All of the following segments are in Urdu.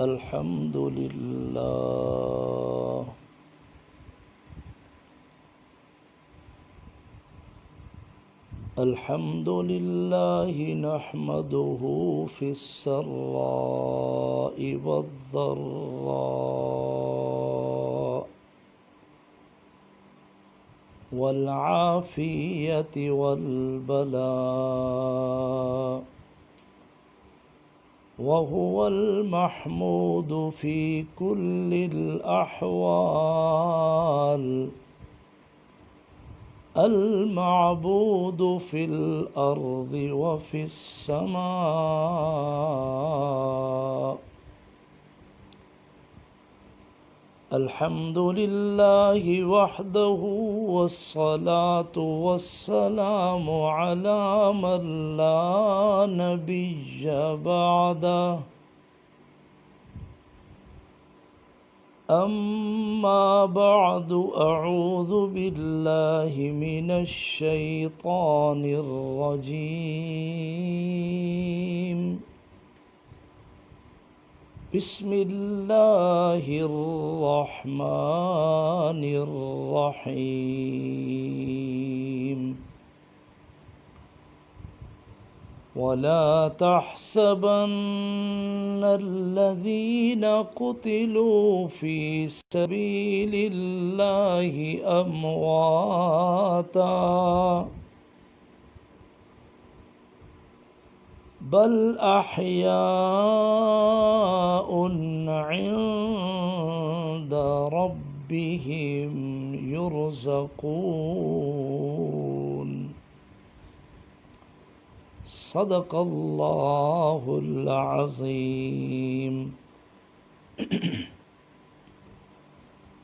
الحمد لله الحمد لله نحمده في السراء والضراء والعافية والبلاء وهو المحمود في كل الأحوال المعبود في الأرض وفي السماء. الحمد لله وحده والصلاة والسلام على من لا نبي بعده. أما بعد، أعوذ بالله من الشيطان الرجيم. بسم الله الرحمن الرحيم. ولا تحسبن الذين قتلوا في سبيل الله أمواتا بل أحياء عند ربهم يرزقون. صدق الله العظيم.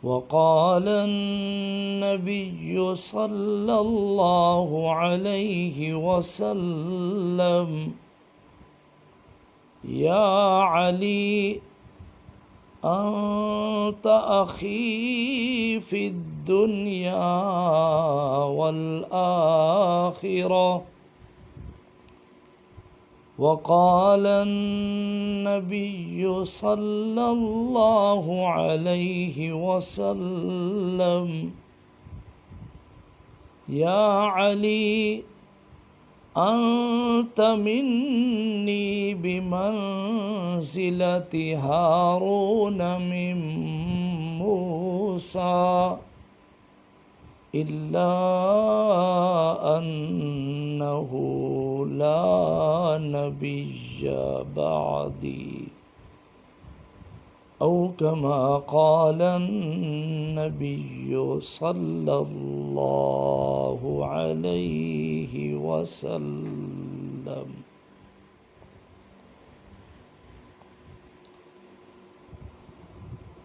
وقال النبي صلى الله عليه وسلم: يا علي، أنت أخي في الدنيا والآخرة. وقال النبي صلى الله عليه وسلم: يا علي، أنت مني بمنزلة هارون من موسى، إلا أنه لا نبي بعدي، أو كما قال النبي صلى الله عليه وسلم.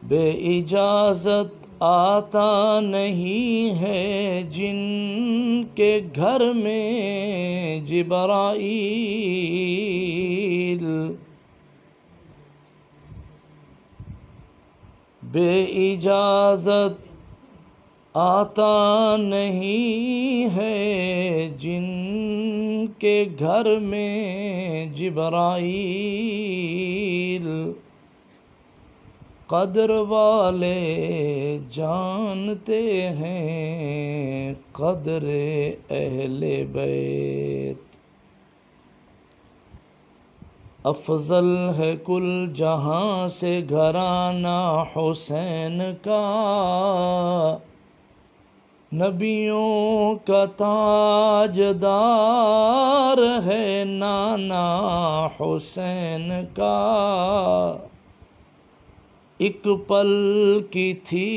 بے اجازت آتا نہیں ہے جن کے گھر میں جبرائیل، بے اجازت آتا نہیں ہے جن کے گھر میں جبرائیل، قدر والے جانتے ہیں قدر اہل بیت. افضل ہے کل جہاں سے گھرانہ حسین کا، نبیوں کا تاجدار ہے نانا حسین کا. ایک پل کی تھی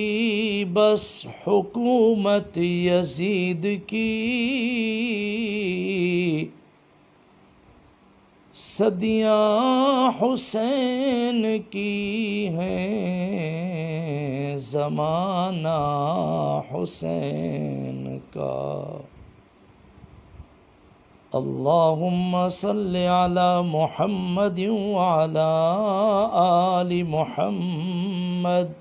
بس حکومت یزید کی، صدیاں حسین کی ہیں، زمانہ حسین کا۔ اللہم صلی علی محمد وعلی آل محمد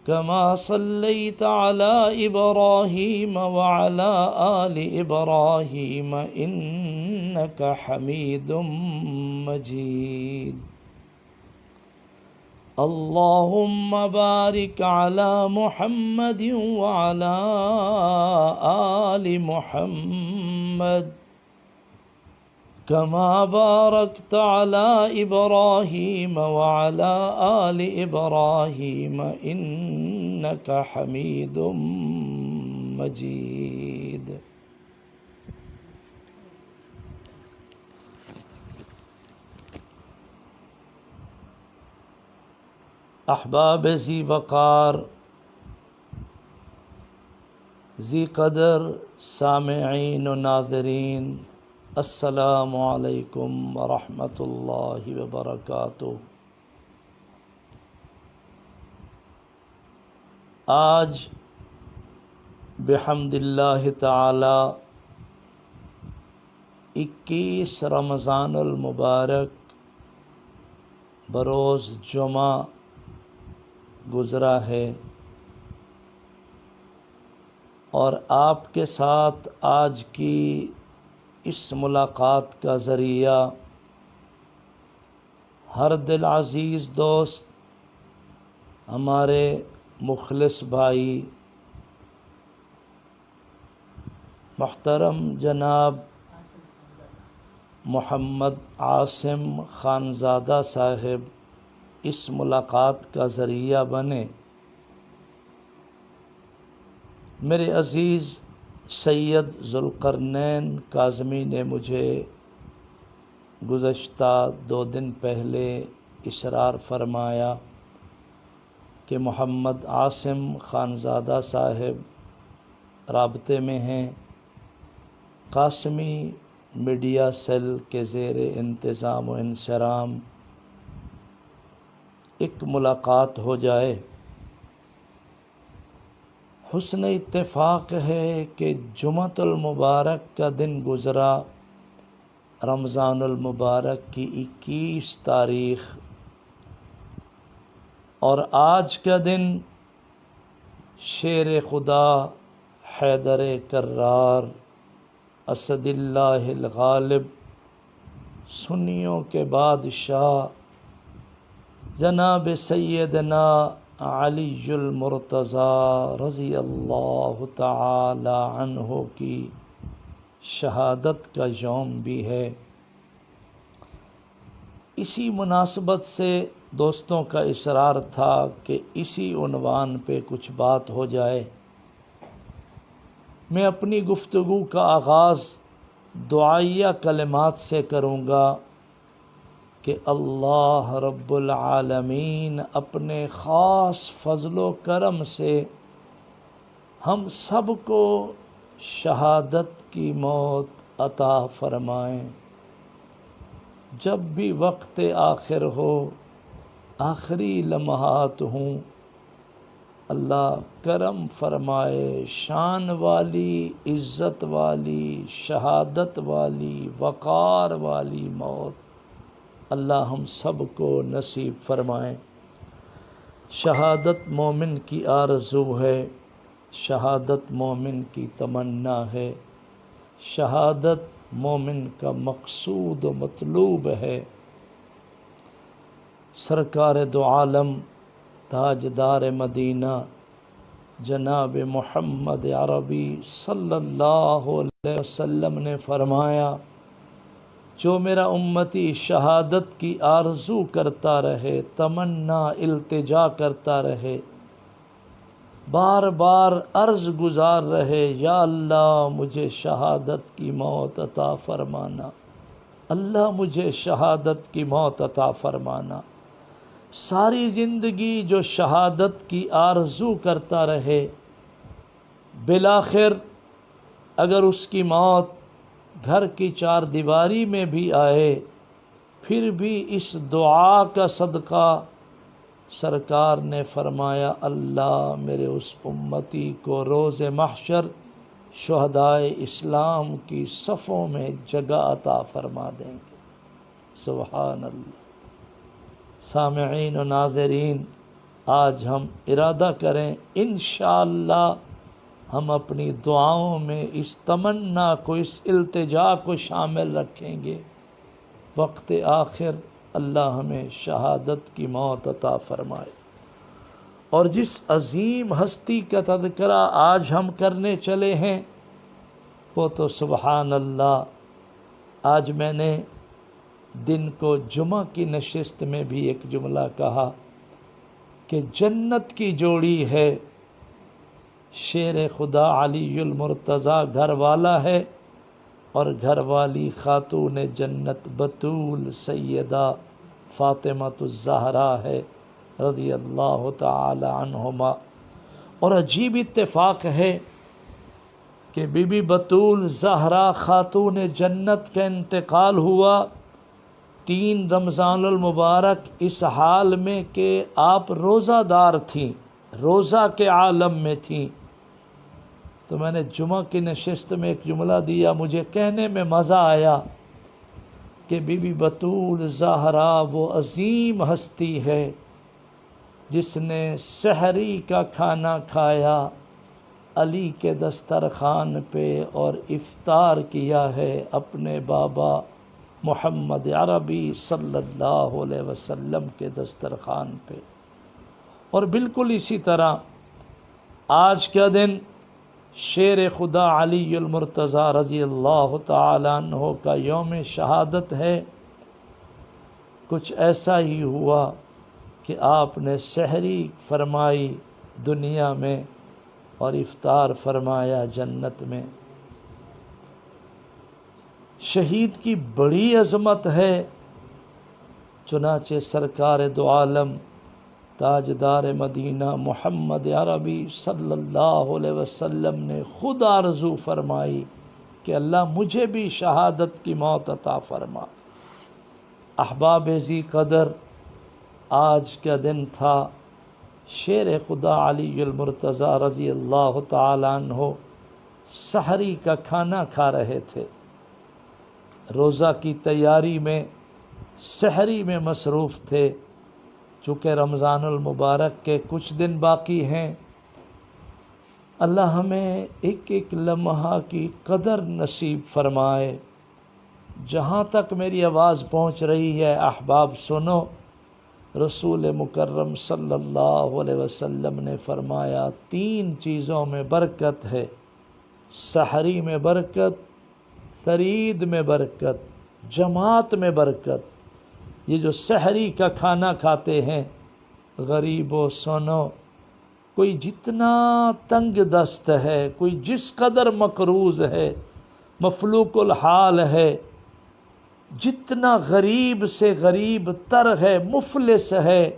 کما صلیت علی ابراہیم وعلی آل ابراہیم انک حمید مجید۔ اللہم بارک علی محمد وعلی آل محمد کما بارکت علی ابراہیم وعلی آل ابراہیم انک حمید مجید۔ احباب ذی وقار، ذی قدر، سامعین و ناظرین، السلام علیکم ورحمۃ اللہ وبرکاتہ۔ آج بحمد اللہ تعالی 21 رمضان المبارک بروز جمعہ گزرا ہے، اور آپ کے ساتھ آج کی اس ملاقات کا ذریعہ ہر دل عزیز دوست، ہمارے مخلص بھائی محترم جناب محمد عاصم خانزادہ صاحب اس ملاقات کا ذریعہ بنے۔ میرے عزیز سید ذوالقرنین کاظمی نے مجھے گزشتہ 2 دن پہلے اصرار فرمایا کہ محمد عاصم خانزادہ صاحب رابطے میں ہیں، قاسمی میڈیا سیل کے زیر انتظام و انصرام ایک ملاقات ہو جائے۔ حسن اتفاق ہے کہ جمعۃ المبارک کا دن گزرا، رمضان المبارک کی 21 تاریخ، اور آج کا دن شیر خدا حیدر کرار اسد اللہ الغالب، سنیوں کے بادشاہ جناب سیدنا علی المرتضیٰ رضی اللہ تعالی عنہ کی شہادت کا یوم بھی ہے۔ اسی مناسبت سے دوستوں کا اصرار تھا کہ اسی عنوان پہ کچھ بات ہو جائے۔ میں اپنی گفتگو کا آغاز دعائیہ کلمات سے کروں گا کہ اللہ رب العالمین اپنے خاص فضل و کرم سے ہم سب کو شہادت کی موت عطا فرمائیں۔ جب بھی وقت آخر ہو، آخری لمحات ہوں، اللہ کرم فرمائے، شان والی، عزت والی، شہادت والی، وقار والی موت اللہ ہم سب کو نصیب فرمائیں۔ شہادت مومن کی آرزو ہے، شہادت مومن کی تمنا ہے، شہادت مومن کا مقصود و مطلوب ہے۔ سرکار دو عالم تاجدار مدینہ جناب محمد عربی صلی اللہ علیہ وسلم نے فرمایا، جو میرا امتی شہادت کی آرزو کرتا رہے، تمنا التجا کرتا رہے، بار بار عرض گزار رہے، یا اللہ مجھے شہادت کی موت عطا فرمانا، اللہ مجھے شہادت کی موت عطا فرمانا، ساری زندگی جو شہادت کی آرزو کرتا رہے، بالآخر اگر اس کی موت گھر کی چار دیواری میں بھی آئے پھر بھی اس دعا کا صدقہ سرکار نے فرمایا اللہ میرے اس امتی کو روز محشر شہدائے اسلام کی صفوں میں جگہ عطا فرما دیں گے۔ سبحان اللہ۔ سامعین و ناظرین، آج ہم ارادہ کریں انشاءاللہ ہم اپنی دعاؤں میں اس تمنا کو، اس التجا کو شامل رکھیں گے، وقت آخر اللہ ہمیں شہادت کی موت عطا فرمائے۔ اور جس عظیم ہستی کا تذکرہ آج ہم کرنے چلے ہیں وہ تو سبحان اللہ، آج میں نے دن کو جمعہ کی نشست میں بھی ایک جملہ کہا کہ جنت کی جوڑی ہے، شیر خدا علی المرتضیٰ گھر والا ہے اور گھر والی خاتون جنت بطول سیدہ فاطمۃ الزہرا ہے رضی اللہ تعالی عنہما۔ اور عجیب اتفاق ہے کہ بی بی بطول زہرا خاتون جنت کا انتقال ہوا 3 رمضان المبارک اس حال میں کہ آپ روزہ دار تھیں، روزہ کے عالم میں تھیں۔ تو میں نے جمعہ کی نشست میں ایک جملہ دیا، مجھے کہنے میں مزہ آیا کہ بی بی بطول زہرا وہ عظیم ہستی ہے جس نے سحری کا کھانا کھایا علی کے دسترخوان پہ اور افطار کیا ہے اپنے بابا محمد عربی صلی اللہ علیہ وسلم کے دسترخوان پہ۔ اور بالکل اسی طرح آج کا دن شیر خدا علی المرتضیٰ رضی اللہ تعالیٰ عنہ کا یوم شہادت ہے۔ کچھ ایسا ہی ہوا کہ آپ نے سحری فرمائی دنیا میں اور افطار فرمایا جنت میں۔ شہید کی بڑی عظمت ہے، چنانچہ سرکار دو عالم تاجدار مدینہ محمد عربی صلی اللہ علیہ وسلم نے خود آرزو فرمائی کہ اللہ مجھے بھی شہادت کی موت عطا فرما۔ احباب ذی قدر، آج کا دن تھا، شیر خدا علی المرتضیٰ رضی اللہ تعالیٰ عنہ سحری کا کھانا کھا رہے تھے، روزہ کی تیاری میں سحری میں مصروف تھے۔ چونکہ رمضان المبارک کے کچھ دن باقی ہیں، اللہ ہمیں ایک ایک لمحہ کی قدر نصیب فرمائے۔ جہاں تک میری آواز پہنچ رہی ہے احباب سنو، رسول مکرم صلی اللہ علیہ وسلم نے فرمایا 3 چیزوں میں برکت ہے، سحری میں برکت، ثرید میں برکت، جماعت میں برکت۔ یہ جو سحری کا کھانا کھاتے ہیں غریبو سنو، کوئی جتنا تنگ دست ہے، کوئی جس قدر مقروض ہے، مفلوق الحال ہے، جتنا غریب سے غریب تر ہے، مفلس ہے،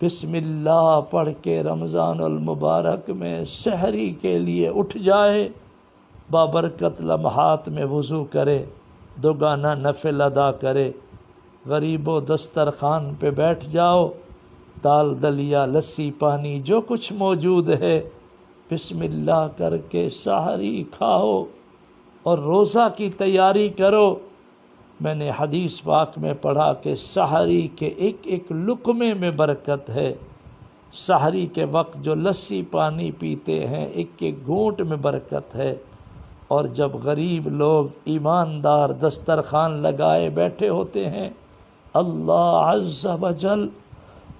بسم اللہ پڑھ کے رمضان المبارک میں سحری کے لیے اٹھ جائے، بابرکت لمحات میں وضو کرے، 2 گانا نفل ادا کرے، غریبوں دسترخوان پہ بیٹھ جاؤ، دال دلیا لسی پانی جو کچھ موجود ہے بسم اللہ کر کے سحری کھاؤ اور روزہ کی تیاری کرو۔ میں نے حدیث پاک میں پڑھا کہ سحری کے ایک ایک لقمے میں برکت ہے، سحری کے وقت جو لسی پانی پیتے ہیں ایک ایک گھونٹ میں برکت ہے، اور جب غریب لوگ ایماندار دسترخوان لگائے بیٹھے ہوتے ہیں، اللہ عز و جل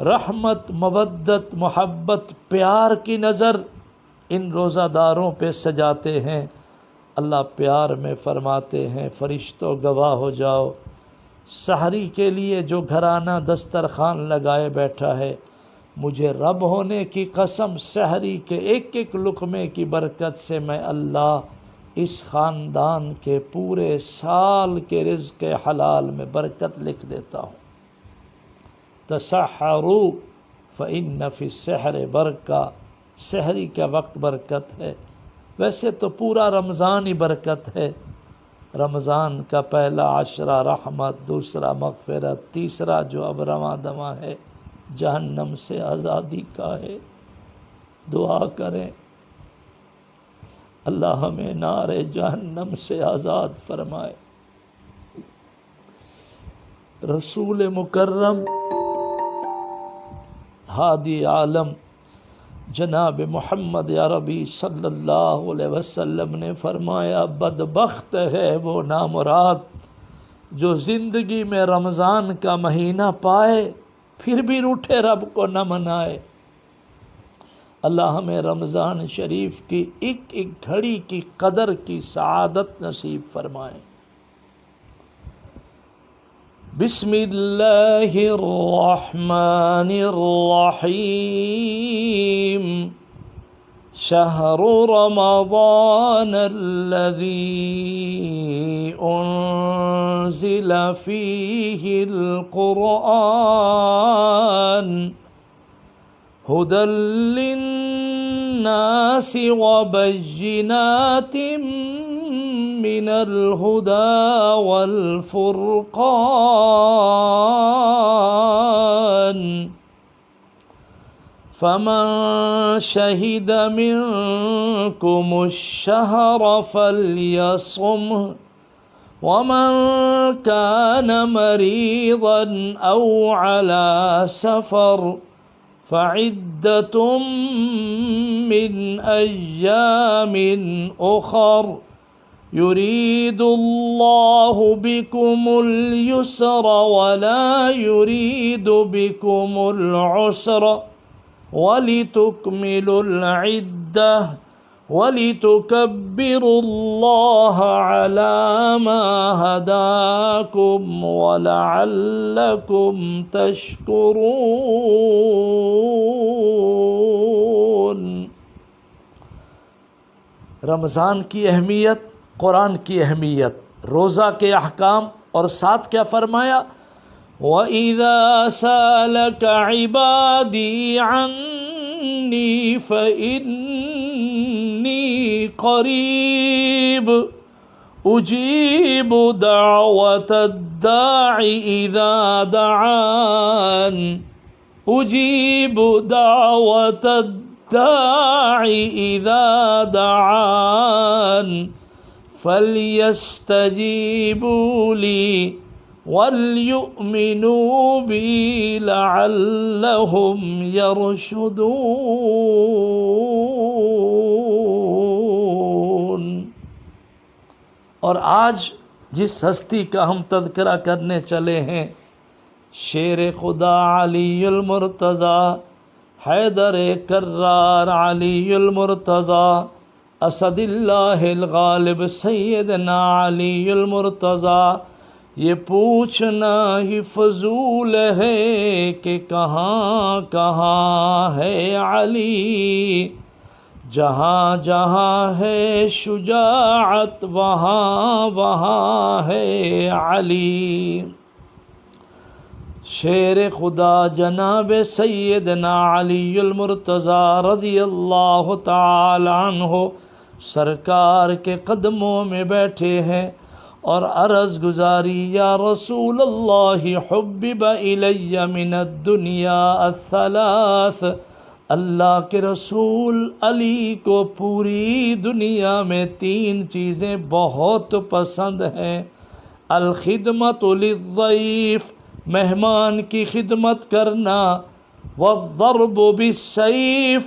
رحمت، مودت، محبت، پیار کی نظر ان روزہ داروں پہ سجاتے ہیں۔ اللہ پیار میں فرماتے ہیں فرشتوں گواہ ہو جاؤ، سحری کے لیے جو گھرانہ دسترخوان لگائے بیٹھا ہے، مجھے رب ہونے کی قسم سحری کے ایک ایک لقمے کی برکت سے میں اللہ اس خاندان کے پورے سال کے رزق حلال میں برکت لکھ دیتا ہوں۔ تسحروا فإن فی السحر برکہ، سحری کا وقت برکت ہے، ویسے تو پورا رمضان ہی برکت ہے، رمضان کا پہلا عشرہ رحمت، دوسرا مغفرت، تیسرا جو اب رواں دواں ہے جہنم سے آزادی کا ہے۔ دعا کریں اللہ ہمیں نار جہنم سے آزاد فرمائے۔ رسول مکرم ہادی عالم جناب محمد عربی صلی اللہ علیہ وسلم نے فرمایا بدبخت ہے وہ نامراد جو زندگی میں رمضان کا مہینہ پائے پھر بھی روٹھے رب کو نہ منائے۔ اللہ ہمیں رمضان شریف کی ایک ایک گھڑی کی قدر کی سعادت نصیب فرمائے۔ بسم اللہ الرحمن الرحیم شہر رمضان الذی انزل فیہ القرآن ہدی للناس وبینات من الہدی والفرقان فمن شہد منکم الشہر فلیصمہ ومن کان مریضا او علی سفر فعدۃ من ایام اخر يريد الله بكم اليسر ولا يريد بكم العسر ولتكملوا العدة ولتكبروا الله على ما هداكم ولعلكم تشكرون۔ رمضان کی اہمیت، قرآن کی اہمیت، روزہ کے احکام، اور ساتھ کیا فرمایا؟ وَإِذَا سَأَلَكَ عِبَادِي عَنِّي فَإِنِّي قَرِيبٌ أُجِيبُ دَعْوَةَ الدَّاعِ إِذَا دَعَانِ أُجِيبُ دَعْوَةَ الدَّاعِ إِذَا دَعَانِ فَلْيَسْتَجِيبُوا لِي وَلْيُؤْمِنُوا بِي لَعَلَّهُمْ يَرْشُدُونَ۔ اور آج جس ہستی کا ہم تذکرہ کرنے چلے ہیں، شیر خدا علی المرتضیٰ، حیدر کرار علی المرتضیٰ، اسد اللہ الغالب سیدنا علی المرتضیٰ، یہ پوچھنا ہی فضول ہے کہ کہاں کہاں ہے علی، جہاں جہاں ہے شجاعت وہاں وہاں ہے علی۔ شیر خدا جناب سیدنا علی المرتضیٰ رضی اللہ تعالی عنہ سرکار کے قدموں میں بیٹھے ہیں اور عرض گزاری، یا رسول اللہ حبب الی من الدنیا الثلاث، اللہ کے رسول علی کو پوری دنیا میں تین چیزیں بہت پسند ہیں، الخدمت للضیف، مہمان کی خدمت کرنا، والضرب بالسیف،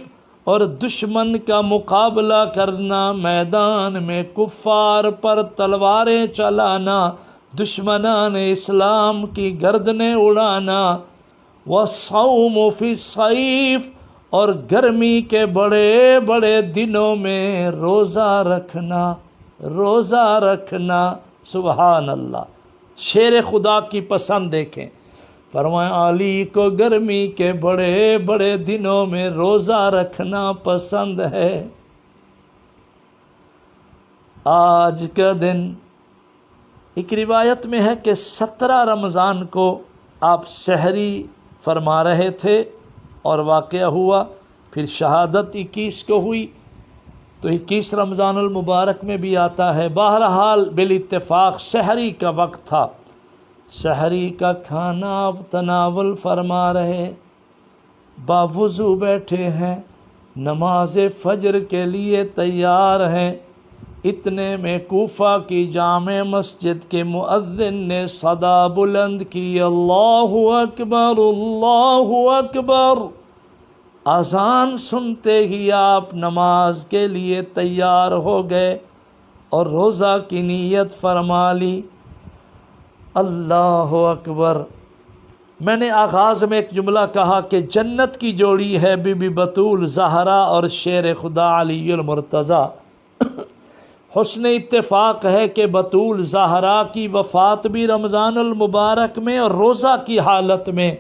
اور دشمن کا مقابلہ کرنا، میدان میں کفار پر تلواریں چلانا، دشمنان اسلام کی گردنیں اڑانا، والصوم فی الصیف، اور گرمی کے بڑے بڑے دنوں میں روزہ رکھنا۔ سبحان اللہ، شیر خدا کی پسند دیکھیں، فرمایا علی کو گرمی کے بڑے بڑے دنوں میں روزہ رکھنا پسند ہے۔ آج کا دن ایک روایت میں ہے کہ 17 رمضان کو آپ سحری فرما رہے تھے اور واقعہ ہوا، پھر شہادت 21 کو ہوئی، تو 21 رمضان المبارک میں بھی آتا ہے۔ بہرحال بالاتفاق سحری کا وقت تھا، سحری کا کھانا آپ تناول فرما رہے، باوضو بیٹھے ہیں، نماز فجر کے لیے تیار ہیں، اتنے میں کوفہ کی جامع مسجد کے مؤذن نے صدا بلند کی، اللہ اکبر اللہ اکبر۔ اذان سنتے ہی آپ نماز کے لیے تیار ہو گئے اور روزہ کی نیت فرما لی۔ اللہ اکبر۔ میں نے آغاز میں ایک جملہ کہا کہ جنت کی جوڑی ہے بی بی بطول زہرا اور شیر خدا علی المرتضیٰ۔ حسن اتفاق ہے کہ بطول زہرا کی وفات بھی رمضان المبارک میں اور روزہ کی حالت میں،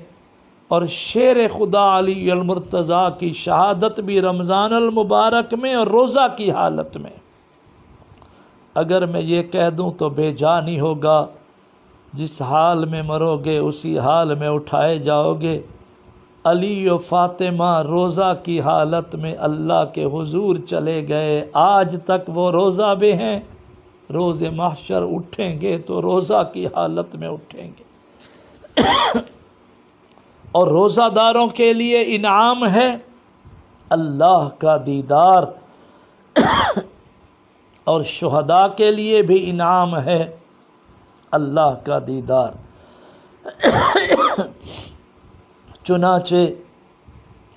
اور شیر خدا علی المرتضیٰ کی شہادت بھی رمضان المبارک میں اور روزہ کی حالت میں۔ اگر میں یہ کہہ دوں تو بے جانی ہوگا، جس حال میں مرو گے اسی حال میں اٹھائے جاؤ گے۔ علی و فاطمہ روزہ کی حالت میں اللہ کے حضور چلے گئے، آج تک وہ روزہ بھی ہیں، روز محشر اٹھیں گے تو روزہ کی حالت میں اٹھیں گے۔ اور روزہ داروں کے لیے انعام ہے اللہ کا دیدار، اور شہداء کے لیے بھی انعام ہے اللہ کا دیدار۔ چنانچہ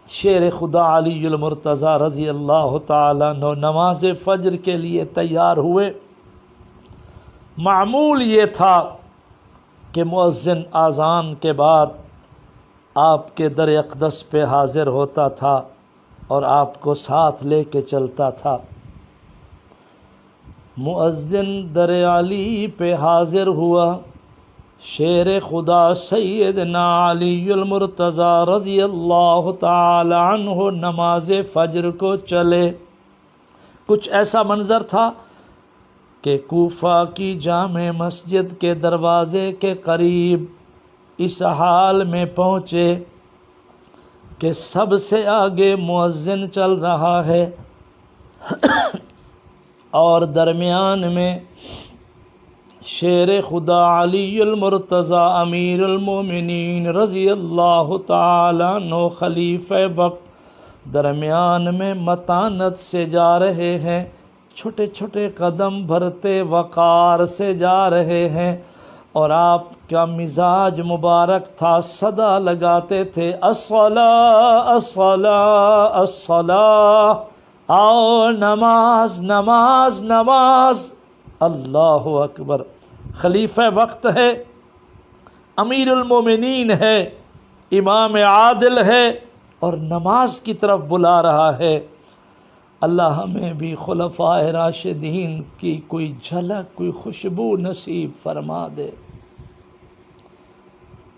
شیر خدا علی المرتضیٰ رضی اللہ تعالیٰ عنہ نماز فجر کے لیے تیار ہوئے۔ معمول یہ تھا کہ مؤذن اذان کے بعد آپ کے در اقدس پہ حاضر ہوتا تھا اور آپ کو ساتھ لے کے چلتا تھا۔ مؤذن در علی پہ حاضر ہوا، شیر خدا سیدنا علی المرتضیٰ رضی اللہ تعالی عنہ نماز فجر کو چلے۔ کچھ ایسا منظر تھا کہ کوفہ کی جامع مسجد کے دروازے کے قریب اس حال میں پہنچے کہ سب سے آگے مؤذن چل رہا ہے اور درمیان میں شیر خدا علی المرتضیٰ امیر المومنین رضی اللہ تعالیٰ عنہ خلیفہ وقت درمیان میں متانت سے جا رہے ہیں، چھوٹے چھوٹے قدم بھرتے وقار سے جا رہے ہیں، اور آپ کا مزاج مبارک تھا، صدا لگاتے تھے الصلاۃ الصلاۃ الصلاۃ، آؤ نماز نماز نماز۔ اللہ اکبر۔ خلیفہ وقت ہے، امیر المومنین ہے، امام عادل ہے، اور نماز کی طرف بلا رہا ہے۔ اللہ ہمیں بھی خلفائے راشدین کی کوئی جھلک، کوئی خوشبو نصیب فرما دے۔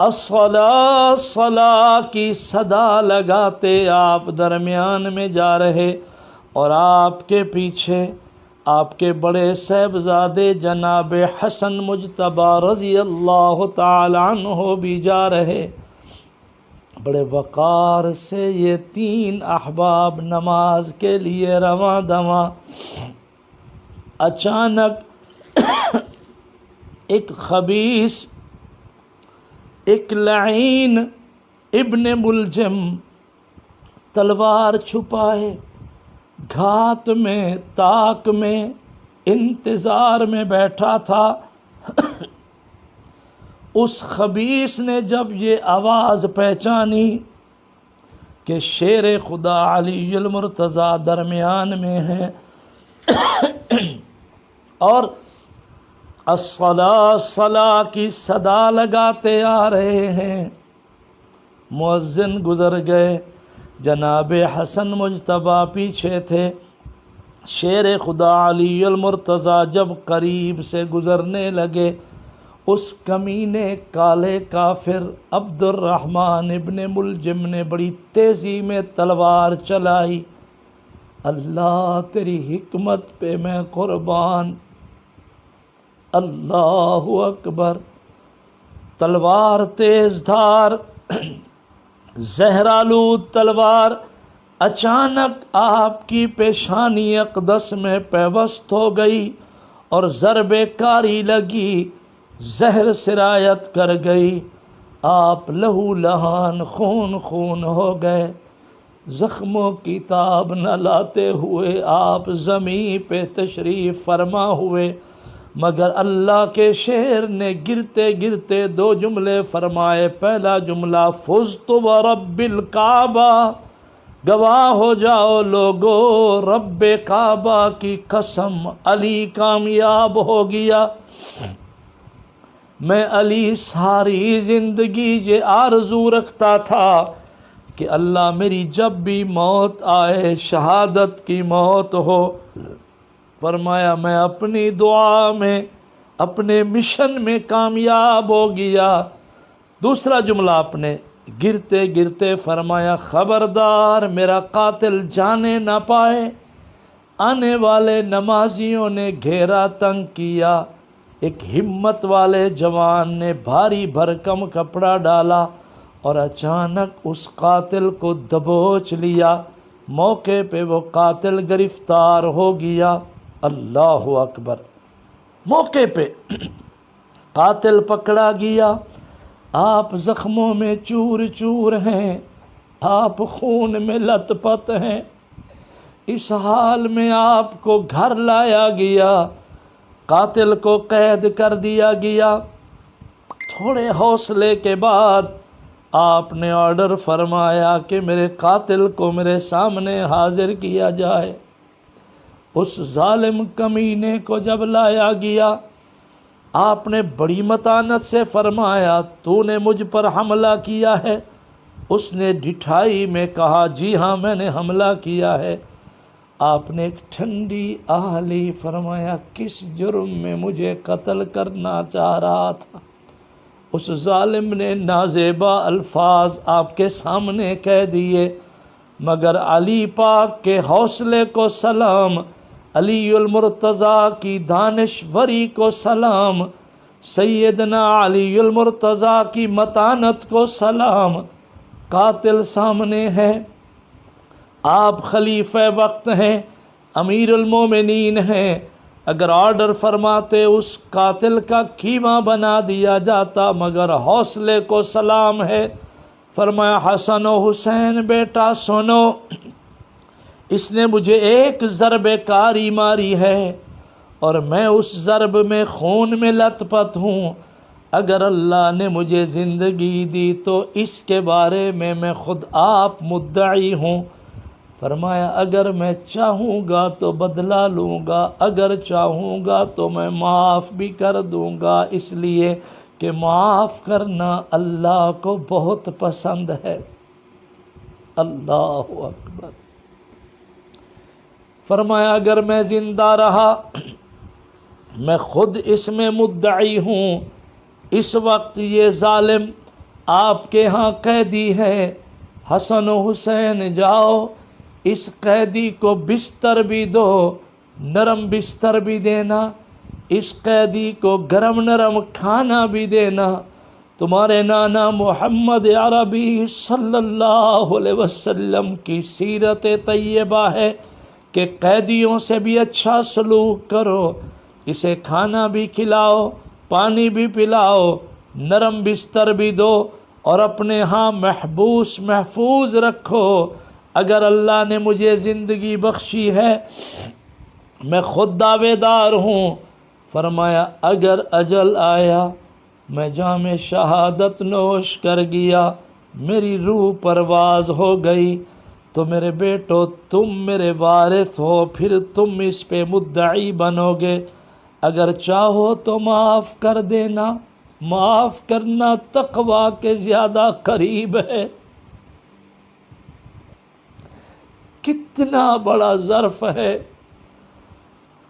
الصلاۃ الصلاۃ کی صدا لگاتے آپ درمیان میں جا رہے، اور آپ کے پیچھے آپ کے بڑے صاحبزادے جناب حسن مجتبی رضی اللہ تعالی عنہ بھی جا رہے۔ بڑے وقار سے یہ تین احباب نماز کے لیے رواں دواں۔ اچانک ایک خبیث، ایک لعین ابن ملجم تلوار چھپائے گھات میں، تاک میں، انتظار میں بیٹھا تھا۔ اس خبیث نے جب یہ آواز پہچانی کہ شیر خدا علی المرتضیٰ درمیان میں ہے اور الصلاۃ الصلاۃ کی صدا لگاتے آ رہے ہیں، مؤذن گزر گئے، جناب حسن مجتبی پیچھے تھے۔ شیر خدا علی المرتضیٰ جب قریب سے گزرنے لگے، اس کمینے کالے کافر عبد الرحمن ابن ملجم نے بڑی تیزی میں تلوار چلائی۔ اللہ تیری حکمت پہ میں قربان، اللہ اکبر۔ تلوار تیز دھار، زہرآلود تلوار اچانک آپ کی پیشانی اقدس میں پیوست ہو گئی اور ضرب کاری لگی، زہر سرایت کر گئی، آپ لہو لہان خون خون ہو گئے۔ زخموں کی تاب نہ لاتے ہوئے آپ زمین پہ تشریف فرما ہوئے، مگر اللہ کے شعر نے گرتے گرتے دو جملے فرمائے۔ پہلا جملہ فزت ورب الکعبہ، گواہ ہو جاؤ لوگو رب کعبہ کی قسم علی کامیاب ہو گیا۔ میں علی ساری زندگی یہ آرزو رکھتا تھا کہ اللہ میری جب بھی موت آئے شہادت کی موت ہو۔ فرمایا میں اپنی دعا میں اپنے مشن میں کامیاب ہو گیا۔ دوسرا جملہ آپ نے گرتے گرتے فرمایا خبردار میرا قاتل جانے نہ پائے۔ آنے والے نمازیوں نے گھیرا تنگ کیا، ایک ہمت والے جوان نے بھاری بھرکم کپڑا ڈالا اور اچانک اس قاتل کو دبوچ لیا۔ موقع پہ وہ قاتل گرفتار ہو گیا۔ اللہ اکبر! موقع پہ قاتل پکڑا گیا، آپ زخموں میں چور چور ہیں، آپ خون میں لت پت ہیں۔ اس حال میں آپ کو گھر لایا گیا، قاتل کو قید کر دیا گیا۔ تھوڑے حوصلے کے بعد آپ نے آرڈر فرمایا کہ میرے قاتل کو میرے سامنے حاضر کیا جائے۔ اس ظالم کمینے کو جب لایا گیا، آپ نے بڑی متانت سے فرمایا تو نے مجھ پر حملہ کیا ہے؟ اس نے ڈٹھائی میں کہا جی ہاں میں نے حملہ کیا ہے۔ آپ نے ایک ٹھنڈی آہ لی، فرمایا کس جرم میں مجھے قتل کرنا چاہ رہا تھا؟ اس ظالم نے نازیبا الفاظ آپ کے سامنے کہہ دیے، مگر علی پاک کے حوصلے کو سلام، علی المرتضیٰ کی دانشوری کو سلام، سیدنا علی المرتضیٰ کی متانت کو سلام۔ قاتل سامنے ہے، آپ خلیفہ وقت ہیں، امیر المومنین ہیں، اگر آرڈر فرماتے اس قاتل کا کیما بنا دیا جاتا، مگر حوصلے کو سلام ہے۔ فرمایا حسن و حسین بیٹا سنو، اس نے مجھے ایک ضرب کاری ماری ہے اور میں اس ضرب میں خون میں لت پت ہوں۔ اگر اللہ نے مجھے زندگی دی تو اس کے بارے میں خود آپ مدعی ہوں۔ فرمایا اگر میں چاہوں گا تو بدلہ لوں گا، اگر چاہوں گا تو میں معاف بھی کر دوں گا، اس لیے کہ معاف کرنا اللہ کو بہت پسند ہے۔ اللہ اکبر! فرمایا اگر میں زندہ رہا میں خود اس میں مدعی ہوں۔ اس وقت یہ ظالم آپ کے ہاں قیدی ہے، حسن و حسین جاؤ اس قیدی کو بستر بھی دو، نرم بستر بھی دینا، اس قیدی کو گرم نرم کھانا بھی دینا۔ تمہارے نانا محمد عربی صلی اللہ علیہ وسلم کی سیرت طیبہ ہے کہ قیدیوں سے بھی اچھا سلوک کرو، اسے کھانا بھی کھلاؤ، پانی بھی پلاؤ، نرم بستر بھی دو اور اپنے ہاں محفوظ رکھو۔ اگر اللہ نے مجھے زندگی بخشی ہے میں خود دعوے دار ہوں۔ فرمایا اگر اجل آیا میں جام شہادت نوش کر گیا، میری روح پرواز ہو گئی تو میرے بیٹو تم میرے وارث ہو، پھر تم اس پہ مدعی بنو گے۔ اگر چاہو تو معاف کر دینا، معاف کرنا تقویٰ کے زیادہ قریب ہے۔ کتنا بڑا ظرف ہے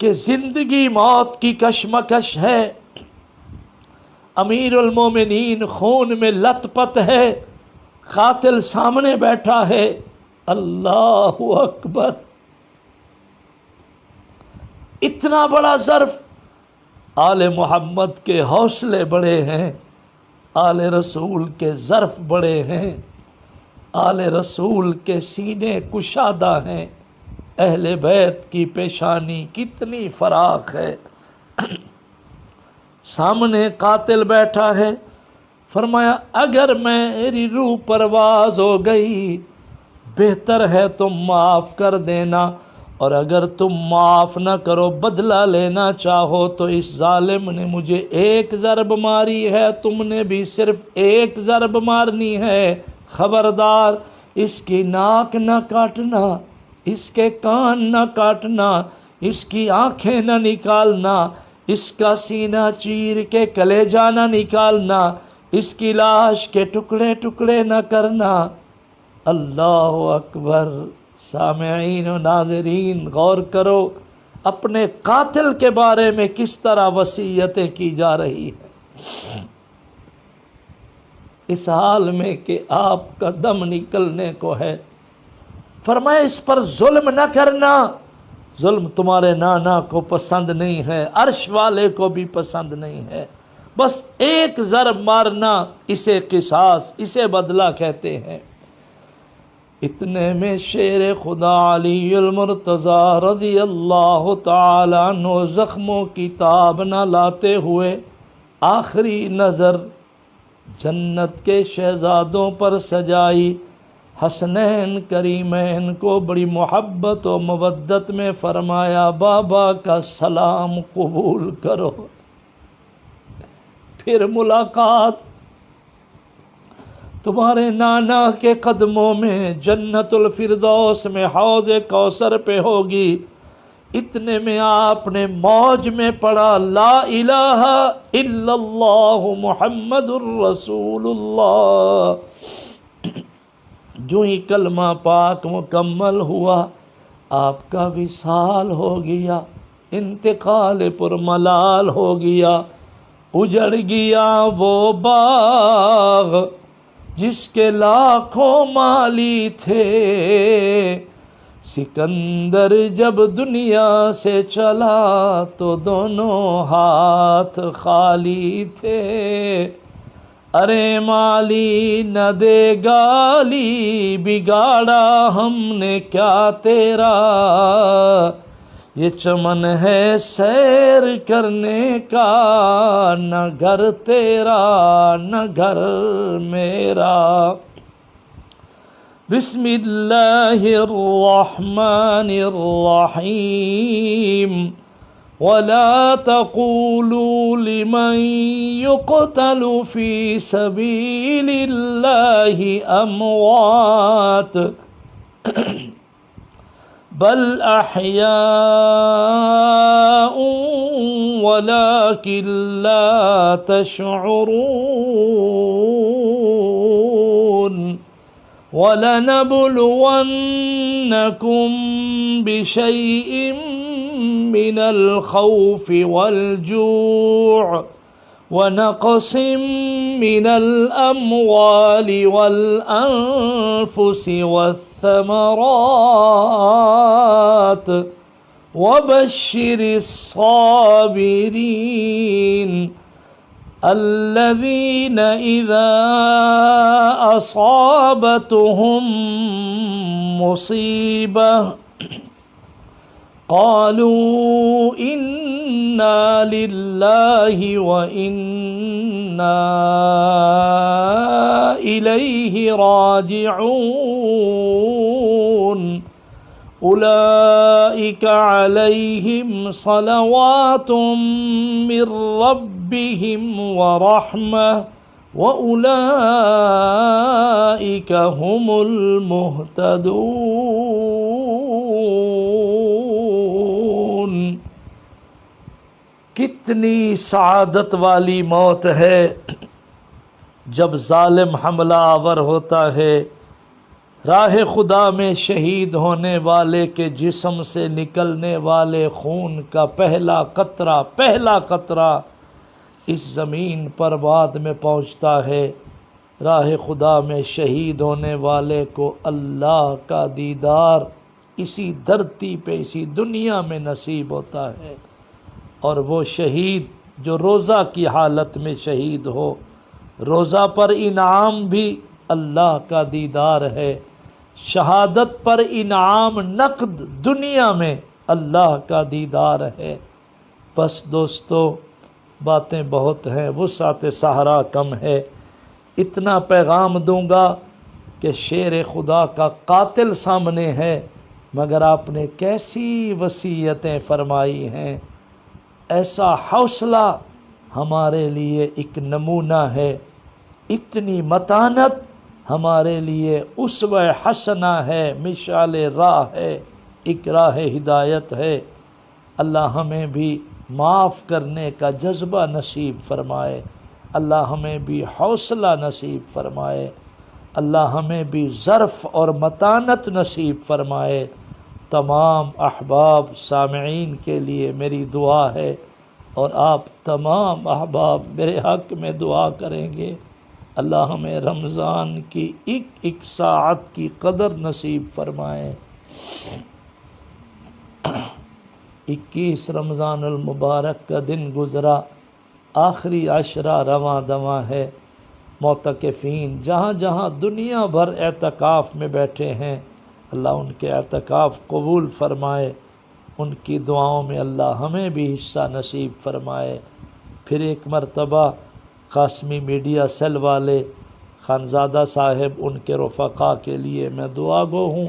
کہ زندگی موت کی کشمکش ہے، امیر المومنین خون میں لت پت ہے، قاتل سامنے بیٹھا ہے۔ اللہ اکبر! اتنا بڑا ظرف! آل محمد کے حوصلے بڑے ہیں، آل رسول کے ظرف بڑے ہیں۔ آل رسول کے سینے کشادہ ہیں، اہل بیت کی پیشانی کتنی فراخ ہے۔ سامنے قاتل بیٹھا ہے، فرمایا اگر میری روح پرواز ہو گئی بہتر ہے تم معاف کر دینا، اور اگر تم معاف نہ کرو بدلہ لینا چاہو تو اس ظالم نے مجھے ایک ضرب ماری ہے، تم نے بھی صرف ایک ضرب مارنی ہے، خبردار اس کی ناک نہ کاٹنا، اس کے کان نہ کاٹنا، اس کی آنکھیں نہ نکالنا، اس کا سینہ چیر کے کلیجہ نہ نکالنا، اس کی لاش کے ٹکڑے ٹکڑے نہ کرنا۔ اللہ اکبر۔ سامعین و ناظرین غور کرو اپنے قاتل کے بارے میں کس طرح وصیتیں کی جا رہی ہیں، اس حال میں کہ آپ کا دم نکلنے کو ہے۔ فرمایا اس پر ظلم نہ کرنا، ظلم تمہارے نانا کو پسند نہیں ہے، عرش والے کو بھی پسند نہیں ہے، بس ایک ضرب مارنا اسے قصاص، اسے بدلہ کہتے ہیں۔ اتنے میں شیر خدا علی المرتضی رضی اللہ تعالی عنہ زخموں کی تاب نہ لاتے ہوئے آخری نظر جنت کے شہزادوں پر سجائی، حسنین کریمین کو بڑی محبت و مودت میں فرمایا بابا کا سلام قبول کرو، پھر ملاقات تمہارے نانا کے قدموں میں جنت الفردوس میں حوض کوثر پہ ہوگی۔ اتنے میں آپ نے موج میں پڑھا لا الہ الا اللہ محمد الرسول اللہ۔ جو ہی کلمہ پاک مکمل ہوا آپ کا وصال ہو گیا، انتقال پر ملال ہو گیا، اجڑ گیا وہ باغ جس کے لاکھوں مالی تھے، سکندر جب دنیا سے چلا تو دونوں ہاتھ خالی تھے، ارے مالی نہ دے گالی بگاڑا ہم نے کیا تیرا، یہ چمن ہے سیر کرنے کا، نہ گھر تیرا نہ گھر میرا۔ بسم اللہ الرحمن الرحیم ولا تقولوا لمن يقتل في سبيل الله اموات بل احیاء ولكن لا تشعرون وَلَنَبْلُوَنَّكُمْ بِشَيْءٍ مِّنَ الْخَوْفِ وَالْجُوعِ وَنَقْصٍ مِّنَ الْأَمْوَالِ وَالْأَنفُسِ وَالثَّمَرَاتِ وَبَشِّرِ الصَّابِرِينَ الذين إذا أصابتهم مصيبة قالوا إنا لله وإنا إليه راجعون أولئك عليهم صلوات من ربهم ورحمة وأولئك هم المهتدون۔ کتنی سعادت والی موت ہے جب ظالم حملہ آور ہوتا ہے، راہ خدا میں شہید ہونے والے کے جسم سے نکلنے والے خون کا پہلا قطرہ اس زمین پر بعد میں پہنچتا ہے۔ راہ خدا میں شہید ہونے والے کو اللہ کا دیدار اسی دھرتی پہ اسی دنیا میں نصیب ہوتا ہے، اور وہ شہید جو روزہ کی حالت میں شہید ہو، روزہ پر انعام بھی اللہ کا دیدار ہے، شہادت پر انعام نقد دنیا میں اللہ کا دیدار ہے۔ بس دوستو باتیں بہت ہیں، وسعت صحرا کم ہے، اتنا پیغام دوں گا کہ شیر خدا کا قاتل سامنے ہے، مگر آپ نے کیسی وصیتیں فرمائی ہیں۔ ایسا حوصلہ ہمارے لیے ایک نمونہ ہے، اتنی متانت ہمارے لیے اسوہ حسنہ ہے، مشعل راہ ہے، ایک راہ ہدایت ہے۔ اللہ ہمیں بھی معاف کرنے کا جذبہ نصیب فرمائے، اللہ ہمیں بھی حوصلہ نصیب فرمائے، اللہ ہمیں بھی ظرف اور متانت نصیب فرمائے۔ تمام احباب سامعین کے لیے میری دعا ہے، اور آپ تمام احباب میرے حق میں دعا کریں گے، اللہ ہمیں رمضان کی ایک ایک ساعت کی قدر نصیب فرمائے۔ 21 رمضان المبارک کا دن گزرا، آخری عشرہ رواں دواں ہے۔ معتکفین جہاں جہاں دنیا بھر اعتکاف میں بیٹھے ہیں، اللہ ان کے اعتکاف قبول فرمائے، ان کی دعاؤں میں اللہ ہمیں بھی حصہ نصیب فرمائے۔ پھر ایک مرتبہ قاسمی میڈیا سیل والے خانزادہ صاحب، ان کے رفقا کے لیے میں دعا گو ہوں،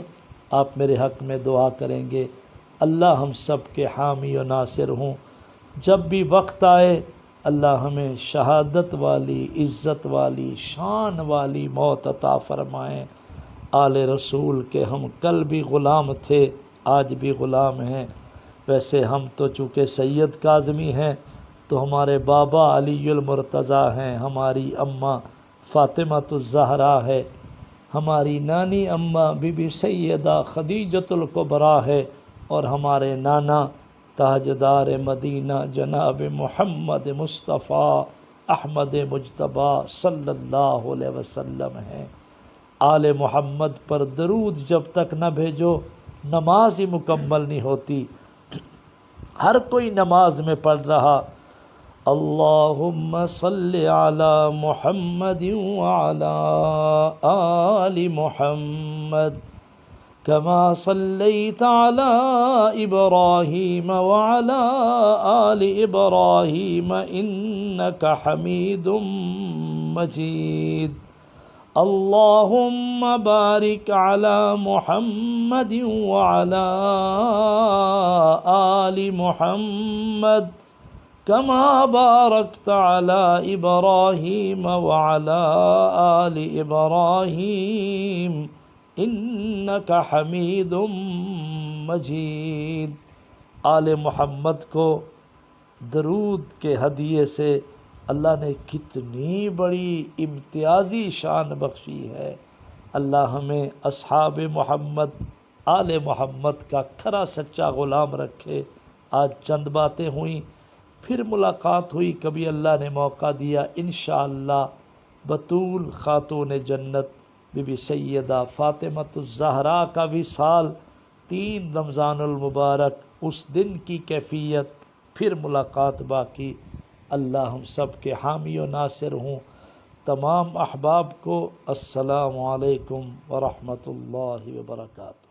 آپ میرے حق میں دعا کریں گے، اللہ ہم سب کے حامی و ناصر ہوں۔ جب بھی وقت آئے اللہ ہمیں شہادت والی، عزت والی، شان والی موت عطا فرمائیں۔ آل رسول کے ہم کل بھی غلام تھے، آج بھی غلام ہیں۔ ویسے ہم تو چونکہ سید کاظمی ہیں تو ہمارے بابا علی المرتضیٰ ہیں، ہماری اماں فاطمۃ الزہرا ہے، ہماری نانی اماں بی بی سیدہ خدیجۃ الکبریٰ ہے، اور ہمارے نانا تاجدار مدینہ جناب محمد مصطفیٰ احمد مجتبیٰ صلی اللہ علیہ وسلم ہیں۔ آل محمد پر درود جب تک نہ بھیجو نماز ہی مکمل نہیں ہوتی۔ ہر کوئی نماز میں پڑھ رہا اللہم صلی علی محمد وعلی آل محمد کما صلیت علی ابراہیم وعلی آل ابراہیم انک حمید مجید۔ اللہم بارک علی محمد وعلی آل محمد کما بارکت علی ابراہیم وعلی آل ابراہیم انک حمید مجید۔ آل محمد کو درود کے ہدیے سے اللہ نے کتنی بڑی امتیازی شان بخشی ہے۔ اللہ ہمیں اصحاب محمد، آل محمد کا کھرا سچا غلام رکھے۔ آج چند باتیں ہوئیں، پھر ملاقات ہوئی، کبھی اللہ نے موقع دیا انشاءاللہ بطول خاتون جنت بی بی سیدہ فاطمۃ الزہرا کا وصال 3 رمضان المبارک، اس دن کی کیفیت، پھر ملاقات باقی۔ اللہ ہم سب کے حامی و ناصر ہوں۔ تمام احباب کو السلام علیکم ورحمۃ اللہ وبرکاتہ۔